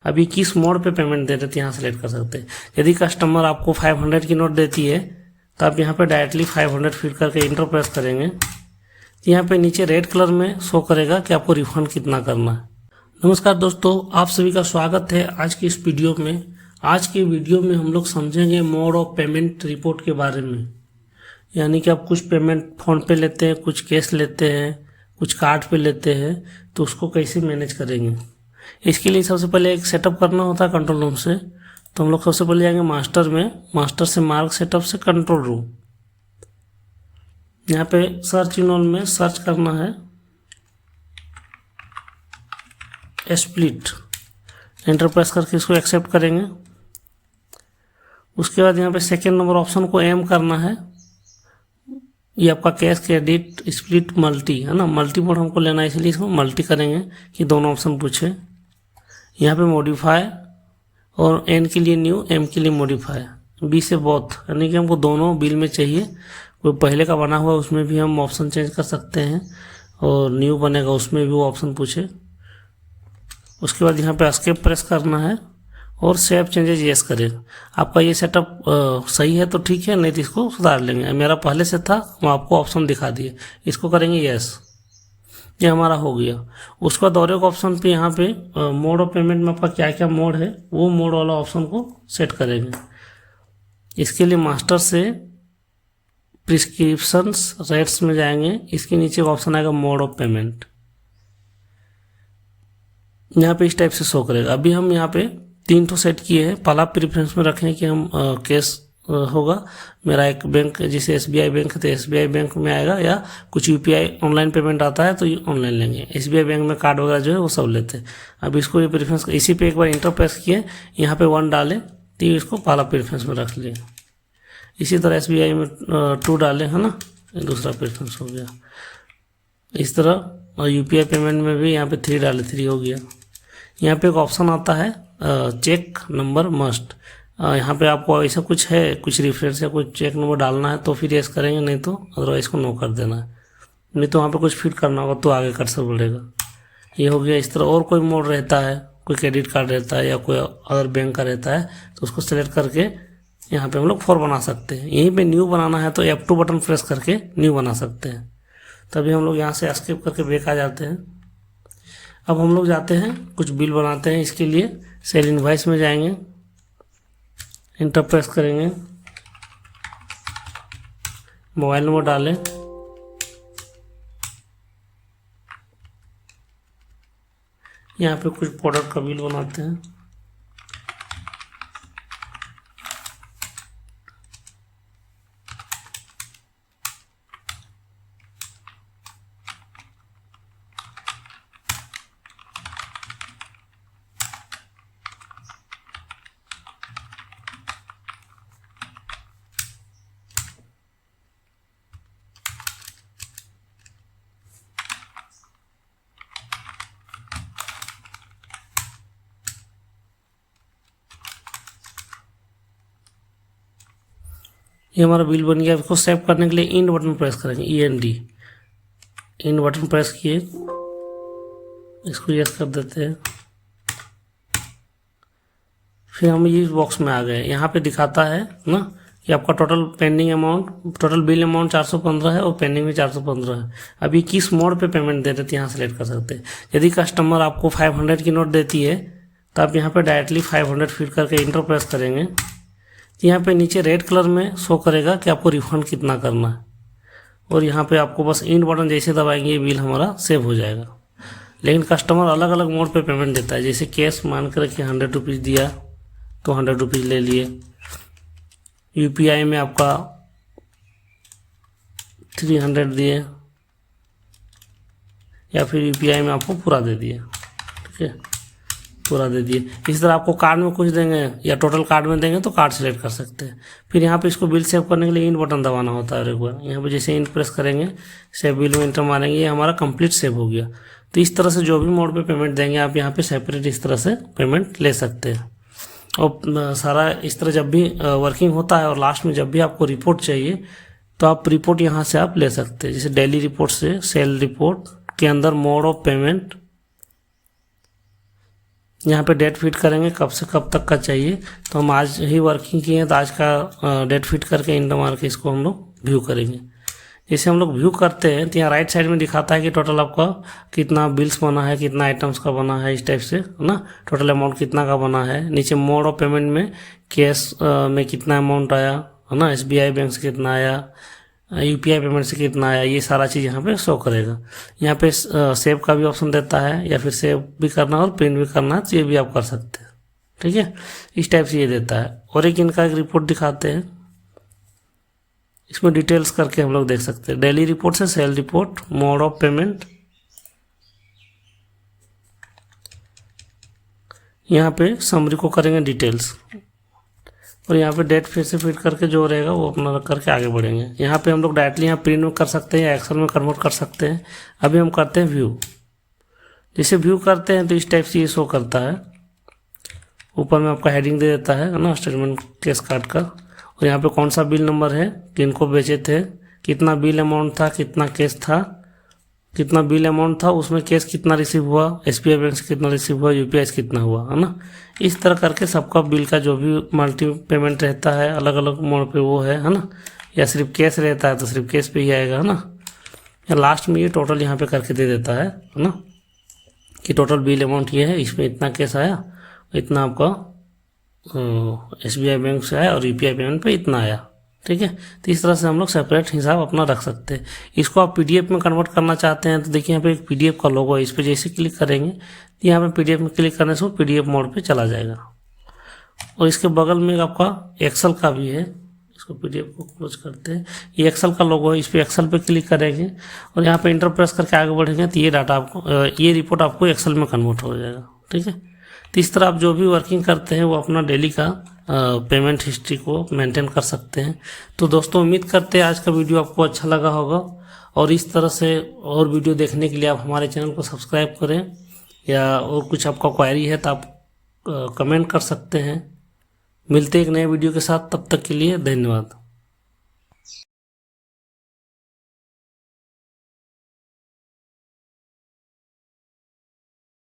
अभी किस मोड पे पेमेंट दे रहे थे यहाँ सेलेक्ट कर सकते हैं। यदि कस्टमर आपको 500 की नोट देती है तो आप यहाँ पे डायरेक्टली 500 फिल करके इंटर प्रेस करेंगे तो यहाँ पे नीचे रेड कलर में शो करेगा कि आपको रिफंड कितना करना है। नमस्कार दोस्तों, आप सभी का स्वागत है आज की इस वीडियो में। आज के वीडियो में हम लोग समझेंगे मोड ऑफ पेमेंट रिपोर्ट के बारे में। यानी कि आप कुछ पेमेंट फ़ोन पे लेते हैं, कुछ कैश लेते हैं, कुछ कार्ड पे लेते हैं, तो उसको कैसे मैनेज करेंगे। इसके लिए सबसे पहले एक सेटअप करना होता है कंट्रोल रूम से। तो हम लोग सबसे पहले जाएंगे मास्टर में, मास्टर से मार्क सेटअप से कंट्रोल रूम। यहाँ पे सर्च इन ऑल में सर्च करना है स्प्लिट, एंटर प्रेस करके इसको एक्सेप्ट करेंगे। उसके बाद यहाँ पे सेकेंड नंबर ऑप्शन को एम करना है। ये आपका कैश क्रेडिट स्प्लिट मल्टी है ना, मल्टी मोड हमको लेना है, इसलिए इसको मल्टी करेंगे कि दोनों ऑप्शन पूछे। यहाँ पे मॉडिफाई और एन के लिए न्यू, एम के लिए मॉडिफाई, बी से बोथ, यानी कि हमको दोनों बिल में चाहिए। कोई पहले का बना हुआ उसमें भी हम ऑप्शन चेंज कर सकते हैं और न्यू बनेगा उसमें भी वो ऑप्शन पूछे। उसके बाद यहाँ पे एस्केप प्रेस करना है और सेव चेंजेस यस करें। आपका ये सेटअप सही है तो ठीक है, नहीं तो इसको सुधार लेंगे। मेरा पहले से था, हम आपको ऑप्शन दिखा दिए, इसको करेंगे यस, ये हमारा हो गया। उसके बाद और एक ऑप्शन पे यहाँ पे मोड ऑफ पेमेंट में आपका क्या क्या मोड है वो मोड वाला ऑप्शन को सेट करेंगे। इसके लिए मास्टर से प्रिस्क्रिप्शंस रेट्स में जाएंगे, इसके नीचे ऑप्शन आएगा मोड ऑफ पेमेंट। यहाँ पे इस टाइप से शो करेगा। अभी हम यहाँ पे 3 तो सेट किए हैं। पहला प्रेफरेंस में रखें कि हम कैश होगा। मेरा एक बैंक जैसे SBI बैंक है तो SBI बैंक में आएगा, या कुछ UPI ऑनलाइन पेमेंट आता है तो ये ऑनलाइन लेंगे। SBI बैंक में कार्ड वगैरह जो है वो सब लेते हैं। अब इसको ये प्रेफरेंस इसी पे एक बार इंटर प्रेस किए, यहाँ पे 1 डालें तो इसको पहला प्रेफरेंस में रख लें। इसी तरह SBI में 2 डालें, है ना, दूसरा प्रेफरेंस हो गया। इस तरह UPI पेमेंट में भी यहाँ पे 3 डाले, 3 हो गया। यहाँ पे एक ऑप्शन आता है चेक नंबर मस्ट। यहाँ पे आपको ऐसा कुछ है, कुछ रेफरेंस या कुछ चेक नंबर डालना है तो फिर यस करेंगे, नहीं तो अदरवाइज को नो कर देना है। नहीं तो वहाँ पे कुछ फिट करना होगा तो आगे कर्सर बढ़ेगा। ये हो गया। इस तरह और कोई मोड रहता है, कोई क्रेडिट कार्ड रहता है या कोई अदर बैंक का रहता है तो उसको सेलेक्ट करके यहाँ पे हम लोग 4 बना सकते हैं। यहीं पे न्यू बनाना है तो F2 बटन प्रेस करके न्यू बना सकते हैं। तभी हम लोग यहाँ से एस्केप करके बैक आ जाते हैं। अब हम लोग जाते हैं कुछ बिल बनाते हैं। इसके लिए सेल इनवॉइस में जाएंगे, इंटर प्रेस करेंगे, मोबाइल नंबर डालें, यहाँ पे कुछ प्रोडक्ट का बिल बनाते हैं। ये हमारा बिल बन गया। इसको सेव करने के लिए इंड बटन प्रेस करेंगे, END, इंड बटन प्रेस किए, इसको यस कर देते हैं। फिर हम ये बॉक्स में आ गए। यहाँ पे दिखाता है ना कि आपका total pending amount, total bill amount 415 है और पेंडिंग में 415 है। अभी किस मोड पे पेमेंट दे रहे थे यहाँ सेलेक्ट कर सकते हैं। यदि कस्टमर आपको 500 की नोट देती है तो आप यहाँ पे डायरेक्टली 500 फिल करके इंटर प्रेस करेंगे। यहाँ पे नीचे रेड कलर में शो करेगा कि आपको रिफंड कितना करना है, और यहाँ पे आपको बस इंड बटन जैसे दबाएंगे ये बिल हमारा सेव हो जाएगा। लेकिन कस्टमर अलग अलग मोड पे पेमेंट देता है। जैसे कैश मान कर कि 100 रुपीज़ दिया तो 100 रुपीज़ ले लिए। UPI में आपका 300 दिए, या फिर UPI में आपको पूरा दे दिए, ठीक है, पूरा दे दिए। इस तरह आपको कार्ड में कुछ देंगे या टोटल कार्ड में देंगे तो कार्ड सेलेक्ट कर सकते हैं। फिर यहाँ पे इसको बिल सेव करने के लिए इंड बटन दबाना होता है। एक बार यहाँ पे जैसे इंड प्रेस करेंगे, सेव बिल में इंटर मारेंगे, ये हमारा कंप्लीट सेव हो गया। तो इस तरह से जो भी मोड पे पेमेंट देंगे आप यहाँ पे सेपरेट इस तरह से पेमेंट ले सकते हैं। और सारा इस तरह जब भी वर्किंग होता है और लास्ट में जब भी आपको रिपोर्ट चाहिए तो आप रिपोर्ट यहाँ से आप ले सकते हैं। जैसे डेली रिपोर्ट से सेल रिपोर्ट के अंदर मोड ऑफ पेमेंट, यहाँ पे डेट फिट करेंगे कब से कब तक का चाहिए, तो हम आज ही वर्किंग किए हैं तो आज का डेट फिट करके इंटर मार के इसको हम लोग व्यू करेंगे। जैसे हम लोग व्यू करते हैं तो यहाँ राइट साइड में दिखाता है कि टोटल आपका कितना बिल्स बना है, कितना आइटम्स का बना है, इस टाइप से है ना, टोटल अमाउंट कितना का बना है। नीचे मोड ऑफ पेमेंट में कैश में कितना अमाउंट आया है ना, SBI बैंक से कितना आया, UPI पेमेंट से कितना आया, ये सारा चीज़ यहाँ पे शो करेगा। यहाँ पे सेव का भी ऑप्शन देता है, या फिर सेव भी करना और प्रिंट भी करना है तो ये भी आप कर सकते हैं। ठीक है, इस टाइप से ये देता है। और एक इनका एक रिपोर्ट दिखाते हैं, इसमें डिटेल्स करके हम लोग देख सकते हैं। डेली रिपोर्ट से sale report, mode of payment, यहाँ पे समरी को करेंगे डिटेल्स, और यहाँ पे डेट फिर से फिट करके जो रहेगा वो अपना रख करके आगे बढ़ेंगे। यहाँ पे हम लोग डायरेक्टली यहाँ प्रिंट में कर सकते हैं या एक्सेल में कन्वर्ट कर सकते हैं। अभी हम करते हैं व्यू। जैसे व्यू करते हैं तो इस टाइप से ये शो करता है, ऊपर में आपका हेडिंग दे देता है ना, स्टेटमेंट केस कार्ड का, और यहाँ पे कौन सा बिल नंबर है, किनको बेचे थे, कितना बिल अमाउंट था, कितना केस था, कितना बिल अमाउंट था, उसमें केस कितना रिसीव हुआ, SBI बैंक से कितना रिसीव हुआ, UPI से कितना हुआ, है ना। इस तरह करके सबका बिल का जो भी मल्टी पेमेंट रहता है अलग अलग मोड पे वो है ना, या सिर्फ कैश रहता है तो सिर्फ कैश पे ही आएगा, है ना। या लास्ट में ये टोटल यहाँ पे करके दे देता है ना, कि टोटल बिल अमाउंट ये है, इसमें इतना केस आया, इतना आपका SBI बैंक से आया और UPI पेमेंट पे इतना आया। ठीक है, तो इस तरह से हम लोग सेपरेट हिसाब अपना रख सकते हैं। इसको आप PDF में कन्वर्ट करना चाहते हैं तो देखिए यहाँ पे एक PDF का लोगो है, इस पर जैसे क्लिक करेंगे तो यहाँ पे PDF में क्लिक करने से वो PDF मोड पे चला जाएगा। और इसके बगल में आपका एक्सेल का भी है, इसको PDF को क्लोज करते हैं, ये एक्सेल का लोगो है, इस पर एक्सेल पे क्लिक करेंगे और यहाँ पे इंटर प्रेस करके आगे बढ़ेंगे तो ये डाटा आपको, ये रिपोर्ट आपको एक्सेल में कन्वर्ट हो जाएगा। ठीक है, तो इस तरह आप जो भी वर्किंग करते हैं वो अपना डेली का पेमेंट हिस्ट्री को मेंटेन कर सकते हैं। तो दोस्तों उम्मीद करते हैं आज का वीडियो आपको अच्छा लगा होगा, और इस तरह से और वीडियो देखने के लिए आप हमारे चैनल को सब्सक्राइब करें, या और कुछ आपका क्वेरी है तो आप कमेंट कर सकते हैं। मिलते हैं एक नए वीडियो के साथ, तब तक के लिए धन्यवाद।